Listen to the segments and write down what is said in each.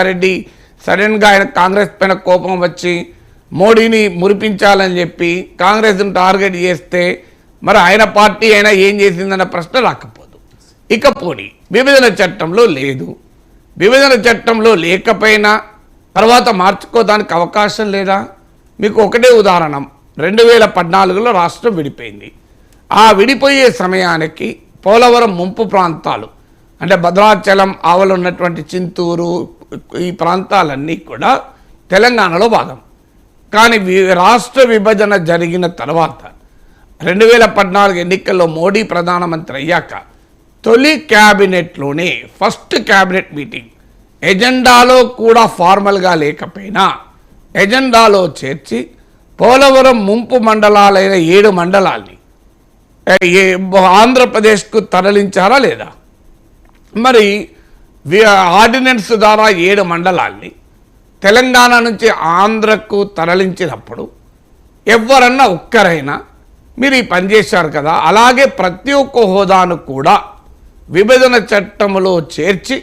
రెడ్డి సడన్గా ఆయన కాంగ్రెస్ పైన కోపం వచ్చి మోడీని మురిపించాలని చెప్పి కాంగ్రెస్ను టార్గెట్ చేస్తే మరి ఆయన పార్టీ అయినా ఏం చేసిందన్న ప్రశ్న రాకపోదు. ఇకపోని విభజన చట్టంలో లేదు, విభజన చట్టంలో లేకపోయినా తర్వాత మార్చుకోవడానికి అవకాశం లేదా? మీకు ఒకటే ఉదాహరణ, 2014లో రాష్ట్రం విడిపోయింది. ఆ విడిపోయే సమయానికి పోలవరం ముంపు ప్రాంతాలు అంటే భద్రాచలం ఆవలు ఉన్నటువంటి చింతూరు ఈ ప్రాంతాలన్నీ కూడా తెలంగాణలో భాగం. కానీ రాష్ట్ర విభజన జరిగిన తర్వాత 2014 ఎన్నికల్లో మోడీ ప్రధానమంత్రి అయ్యాక తొలి క్యాబినెట్లోనే ఫస్ట్ క్యాబినెట్ మీటింగ్ ఎజెండాలో కూడా ఫార్మల్గా లేకపోయినా ఎజెండాలో చేర్చి పోలవరం ముంపు మండలాలైన 7 మండలాల్ని ఆంధ్రప్రదేశ్కు తరలించారా లేదా? మరి ఆర్డినెన్స్ ద్వారా 7 మండలాల్ని తెలంగాణ నుంచి ఆంధ్రకు తరలించినప్పుడు ఎవరన్నా ఒక్కరైనా మీరు ఈ పని చేశారు కదా, అలాగే ప్రతి ఒక్క హోదాను కూడా విభజన చట్టంలో చేర్చి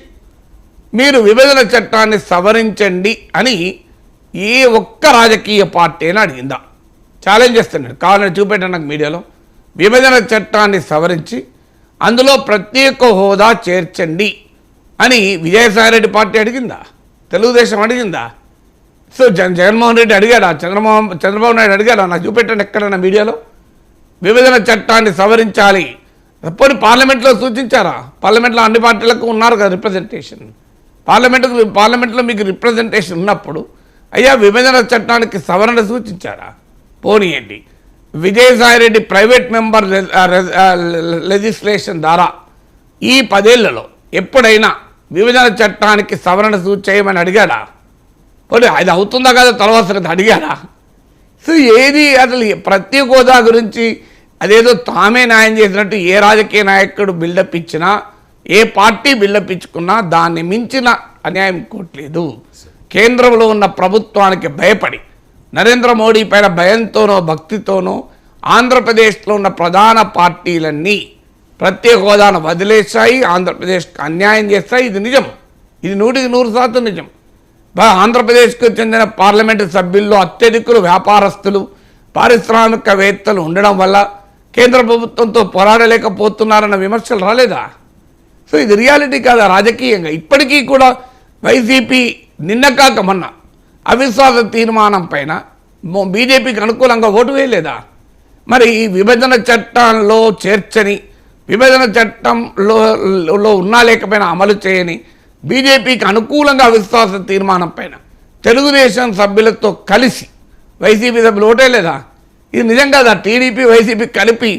మీరు విభజన చట్టాన్ని సవరించండి అని ఏ ఒక్క రాజకీయ పార్టీ అయినా అడిగిందా? ఛాలెంజ్ చేస్తున్నాడు, కావాలని చూపెట్టాను నాకు మీడియాలో. విభజన చట్టాన్ని సవరించి అందులో ప్రత్యేక హోదా చేర్చండి అని విజయసాయిరెడ్డి పార్టీ అడిగిందా? తెలుగుదేశం అడిగిందా? సో జగన్మోహన్ రెడ్డి అడిగాడా? చంద్రబాబు నాయుడు అడిగాడా? నాకు చూపెట్టండి ఎక్కడన్నా మీడియాలో. విభజన చట్టాన్ని సవరించాలి పోనీ పార్లమెంట్లో సూచించారా? పార్లమెంట్లో అన్ని పార్టీలకు ఉన్నారు కదా రిప్రజెంటేషన్. పార్లమెంట్లో మీకు రిప్రజెంటేషన్ ఉన్నప్పుడు అయ్యా విభజన చట్టానికి సవరణ సూచించారా? పోనీయండి. విజయసాయిరెడ్డి ప్రైవేట్ మెంబర్ లెజిస్లేషన్ ద్వారా ఈ 10 ఏళ్లలో ఎప్పుడైనా విభజన చట్టానికి సవరణ చేయమని అడిగాడా? పోనీ అది అవుతుందా కదా తర్వాత అడిగాడా? సో ఏది అసలు ప్రత్యేక హోదా గురించి అదేదో తామే న్యాయం చేసినట్టు ఏ రాజకీయ నాయకుడు బిల్డప్ ఇచ్చినా ఏ పార్టీ బిల్డప్ ఇచ్చుకున్నా దాన్ని మించిన అన్యాయం ఇంకోట్లేదు. కేంద్రంలో ఉన్న ప్రభుత్వానికి భయపడి నరేంద్ర మోడీ పైన భయంతోనో భక్తితోనో ఆంధ్రప్రదేశ్లో ఉన్న ప్రధాన పార్టీలన్నీ ప్రత్యేక హోదాను వదిలేశాయి, ఆంధ్రప్రదేశ్కి అన్యాయం చేస్తాయి. ఇది నిజం, ఇది 100% నిజం. ఆంధ్రప్రదేశ్కు చెందిన పార్లమెంటు సభ్యుల్లో అత్యధికులు వ్యాపారస్తులు పారిశ్రామికవేత్తలు ఉండడం వల్ల కేంద్ర ప్రభుత్వంతో పోరాడలేకపోతున్నారన్న విమర్శలు రాలేదా? సో ఇది రియాలిటీ కాదా రాజకీయంగా? ఇప్పటికీ కూడా వైసీపీ నిన్న కాక మొన్న అవిశ్వాస తీర్మానం పైన బీజేపీకి అనుకూలంగా ఓటు వేయలేదా? మరి ఈ విభజన చట్టంలో చేర్చని, విభజన చట్టంలో ఉన్నా లేకపోయినా అమలు చేయని బీజేపీకి అనుకూలంగా అవిశ్వాస తీర్మానం పైన తెలుగుదేశం సభ్యులతో కలిసి వైసీపీ సభ్యులు ఓటేయలేదా? ఇది నిజం కదా? టీడీపీ వైసీపీ కలిపి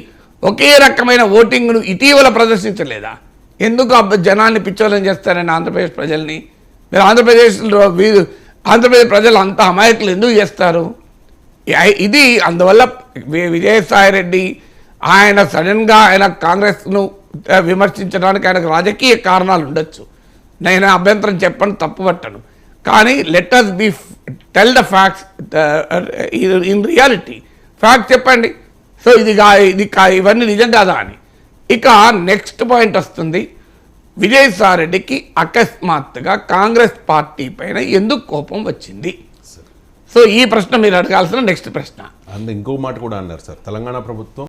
ఒకే రకమైన ఓటింగ్ను ఇటీవల ప్రదర్శించలేదా? ఎందుకు జనాన్ని పిచ్చోళం చేస్తారని ఆంధ్రప్రదేశ్ ప్రజల్ని? మీరు ఆంధ్రప్రదేశ్ ప్రజలు అంత అమాయకులు ఎందుకు చేస్తారు? ఇది అందువల్ల విజయసాయిరెడ్డి ఆయన సడన్గా ఆయన కాంగ్రెస్ను విమర్శించడానికి ఆయనకు రాజకీయ కారణాలు ఉండొచ్చు. నేను అభ్యంతరం చెప్పను, తప్పు పట్టను. కానీ let us be tell the facts in reality. Fact చెప్పండి. సో ఇవన్నీ నిజం కాదా అని. ఇక నెక్స్ట్ పాయింట్ వస్తుంది, విజయసాయిరెడ్డికి అకస్మాత్తుగా కాంగ్రెస్ పార్టీ పైన ఎందుకు కోపం వచ్చింది? సో ఈ ప్రశ్న మీరు అడగాల్సిన నెక్స్ట్ ప్రశ్న. ఇంకో మాట కూడా అన్నారు సార్, తెలంగాణ ప్రభుత్వం